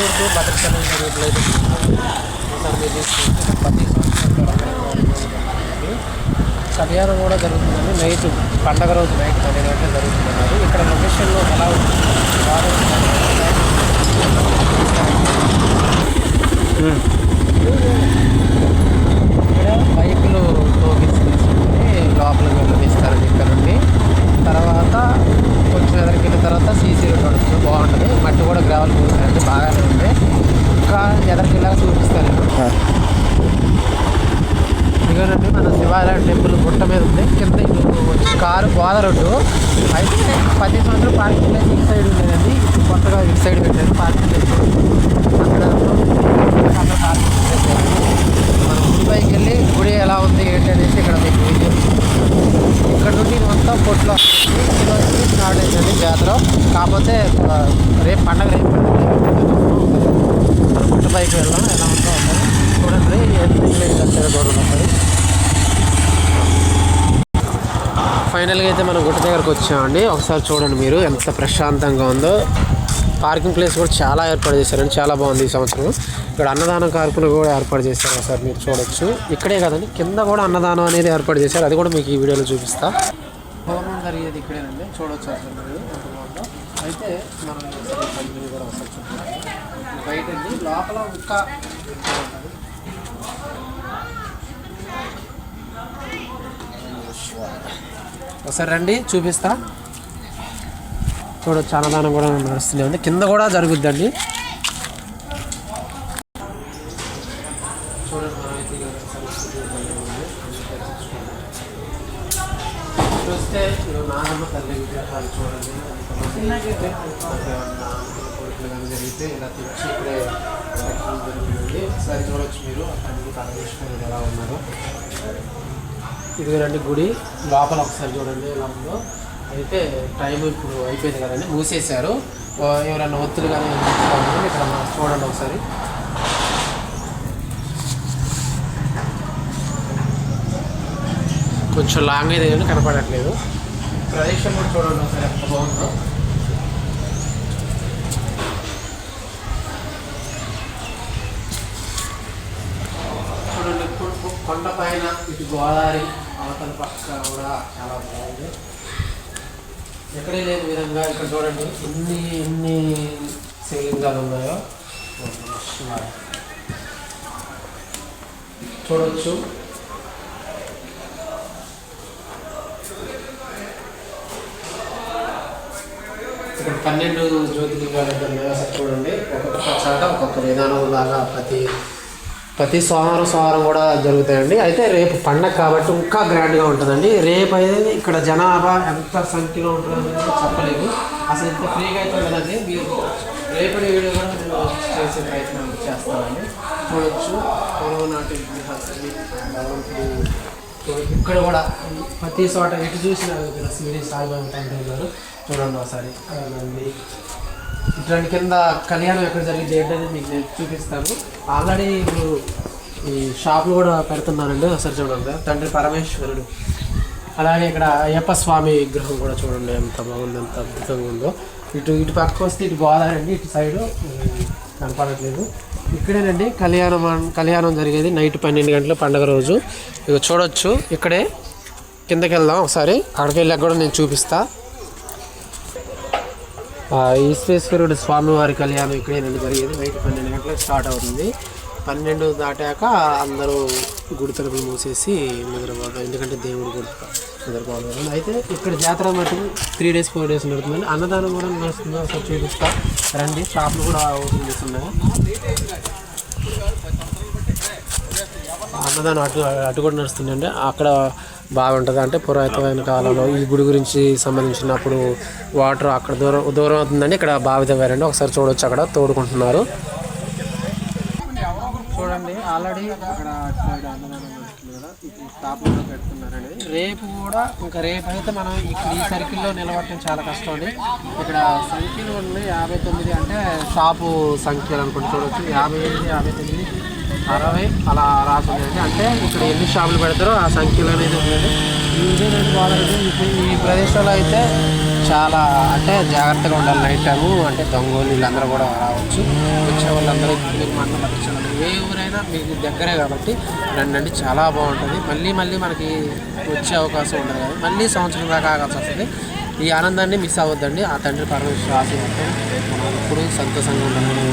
Bengaluru to Bhadrachalam రూట్లో అయితే ఒకసారి మీరు తీసుకుంటే ప్రతి సంవత్సరం కళ్యాణం కూడా జరుగుతుందండి. నైట్ పండగ రోజు నైట్ 12 గంటలు జరుగుతున్నారు. ఇక్కడ లొకేషన్లో ఎలా ఉంటుంది ఇక్కడ బైకులు టోకెన్స్ తీసుకుని లోపలికి వెళ్ళనిస్తారండి ఇక్కడ నుండి. తర్వాత కొంచెం ఎదరికి వెళ్ళిన తర్వాత సీసీ రోడ్ నడుస్తుంది, బాగుంటుంది. మట్టి కూడా గ్రావెల్ పోతారండి, బాగానే ఉంది. ఇంకా ఎదరికి వెళ్ళాక చూపిస్తాను. ఇదిగోనండి మన శివాలయం టెంపుల్ గుట్ట మీద ఉంది. కింద వచ్చి కారు గోద రోడ్డు అయితే ప్రతి సంవత్సరం పార్కింగ్ ప్లేస్ ఇటు సైడ్ ఉండేదండి. ఇప్పుడు కొత్తగా ఇటు సైడ్ పెట్టారు పార్కింగ్ ప్లేస్. అక్కడ పార్కింగ్ ప్లేస్ మనం గుడి పైకి వెళ్ళి గుడి ఎలా ఉంది ఏంటి అనేసి ఇక్కడ మీకు వీడియో. ఇక్కడ నుండి మొత్తం కొట్లో స్టార్ట్ అయిందండి జాతర. కాకపోతే రేపు పండగ రేపు మనం గుట్ట పైకి వెళ్దాం ఎలా ఉందో చూడండి. గౌరవం ఉంటుంది. ఫైనల్గా అయితే మనం గుట్ట దగ్గరకు వచ్చామండి. ఒకసారి చూడండి మీరు ఎంత ప్రశాంతంగా ఉందో. పార్కింగ్ ప్లేస్ కూడా చాలా ఏర్పాటు చేశారండి, చాలా బాగుంది ఈ సంవత్సరం. ఇక్కడ అన్నదానం కార్యక్రమాలు కూడా ఏర్పాటు చేశారు, ఒకసారి మీరు చూడొచ్చు. ఇక్కడే కదండి కింద కూడా అన్నదానం అనేది ఏర్పాటు చేశారు, అది కూడా మీకు ఈ వీడియోలో చూపిస్తా. హోమం జరిగేది ఇక్కడేనండి, చూడొచ్చు అసలు మీరు ఎంత బాగుందో. అయితే మనం కూడా ఒకసారి చూద్దాం. బయట లోపల ఇంకా ఒకసారి రండి చూపిస్తా. చూడొచ్చు అన్నదానం కూడా నడుస్తూనే ఉంది, కింద కూడా జరుగుద్దండి. చూస్తే నాగమ్మ తల్లి విగ్రహాలు చూడండి. జరిగితే ఇలా తెచ్చి ఇక్కడే జరుగుతుంది. ఒకసారి చూడొచ్చు మీరు అక్కడికి పరమేశ్వరుడు ఎలా ఉన్నారో. ఇదిగోనండి గుడి లోపల ఒకసారి చూడండి ఎలా ఉందో. అయితే టైం ఇప్పుడు అయిపోయింది కదండి, మూసేశారు. ఎవరైనా ఒత్తులు కానీ ఇక్కడ చూడండి ఒకసారి. కొంచెం లాంగ్ అయితే కానీ కనపడట్లేదు. ప్రదేశం కూడా చూడండి ఒకసారి ఎంత బాగుందో. చూడండి కొండ పైన ఇటు గోదావరి అవతల పక్క కూడా చాలా బాగుంది. ఎక్కడే లేని విధంగా ఇక్కడ చూడండి ఎన్ని శివలింగాలు ఉన్నాయో చూడవచ్చు. ఇక్కడ 12 జ్యోతిర్లింగాలు ఉన్నాయో అసలు చూడండి. ఒక్కొక్క చోట ఒక్కొక్క విధానం లాగా ప్రతి సోమవారం కూడా జరుగుతాయండి. అయితే రేపు పండగ కాబట్టి ఇంకా గ్రాండ్గా ఉంటుందండి. రేపు అయితే ఇక్కడ జనాభా ఎంత సంఖ్యలో ఉంటుందో చెప్పలేదు. అసలు ఇంత ఫ్రీగా అయితే ఉండదండి. మీరు రేపటి వీడియో కూడా నేను చేసే ప్రయత్నం చేస్తానండి. చూడవచ్చు నాటి ఇక్కడ కూడా ప్రతి చోట ఎటు చూసినా శివుడి సాయిబాబా టెంపుల్ గారు చూడండి ఒకసారి. ఇట్లాంటి కింద కళ్యాణం ఎక్కడ జరిగింది ఏంటనేది మీకు నేను చూపిస్తాను. ఆల్రెడీ ఇప్పుడు ఈ షాపులు కూడా పెడుతున్నానండి, ఒకసారి చూడండి. తండ్రి పరమేశ్వరుడు, అలాగే ఇక్కడ అయ్యప్ప స్వామి విగ్రహం కూడా చూడండి ఎంత బాగుంది, ఎంత అద్భుతంగా ఉందో. ఇటు పక్క వస్తే ఇటు గోదావరి అండి, ఇటు సైడు కనపడట్లేదు. ఇక్కడేనండి కళ్యాణం జరిగేది నైట్ 12 గంటల పండుగ రోజు. ఇక చూడొచ్చు. ఇక్కడే కిందకి వెళ్దాం ఒకసారి, అక్కడికి వెళ్ళాక కూడా నేను చూపిస్తా. ఈశ్వేశ్వరుడు స్వామివారి కళ్యాణం ఇక్కడే జరిగేది. నైట్ 12 గంటలకు స్టార్ట్ అవుతుంది. 12 దాటాక అందరూ గుడి తలుపులు మూసేసి నిద్రపోతారు, ఎందుకంటే దేవుడు గుడి నిద్రపోతారు. అయితే ఇక్కడ జాతర మటుకు 3 days 4 days నడుతుందండి. అన్నదానం కూడా నడుస్తుంది, ఒకసారి చూపిస్తా రండి. షాపులు కూడా ఓపెన్ చేస్తున్నాయి. అన్నదానం అటు కూడా నడుస్తుందండి. అక్కడ బాగుంటుంది. అంటే పురాతనమైన కాలంలో ఈ గుడి గురించి సంబంధించినప్పుడు వాటర్ అక్కడ దూరం అవుతుందండి. ఇక్కడ బావి తవ్వారండి, ఒకసారి చూడవచ్చు. అక్కడ తోడుకుంటున్నారు చూడండి. ఆల్రెడీ అక్కడ సైడ్ అన్నదానం నడుస్తుంది కదా, ఇప్పుడు స్టాప్లో పెడుతున్నారండి. రేపు కూడా రేపు అయితే మనం ఇక్కడ ఈ సర్కిల్లో నిలబడటం చాలా కష్టం అండి. ఇక్కడ సంఖ్యలు ఉన్నాయి 59, అంటే షాపు సంఖ్యలు అనుకుంటే చూడవచ్చు. 58, 59, 60 అలా రాసిందండి. అంటే ఇక్కడ ఎన్ని షాపులు పెడతారో ఆ సంఖ్యలో అనేది ఉంటుంది. ఇదేనండి బాగుంది. ఈ ప్రదేశంలో అయితే చాలా అంటే జాగ్రత్తగా ఉండాలి నైట్ టైము. అంటే దొంగలు వీళ్ళందరూ కూడా రావచ్చు. వచ్చే వాళ్ళందరూ మీరు మాత్రం పట్టించాలి. ఏ ఊరైనా మీకు దగ్గరే కాబట్టి రండి, చాలా బాగుంటుంది. మళ్ళీ మళ్ళీ మనకి వచ్చే అవకాశం ఉండదు కదా, మళ్ళీ సంవత్సరం దాకా ఆగాల్సి వస్తుంది. ఈ ఆనందాన్ని మిస్ అవ్వద్దండి. ఆ తండ్రి పరమేశ్వర ఆశీర్వాదం మనం ఎప్పుడు సంతోషంగా ఉండాలని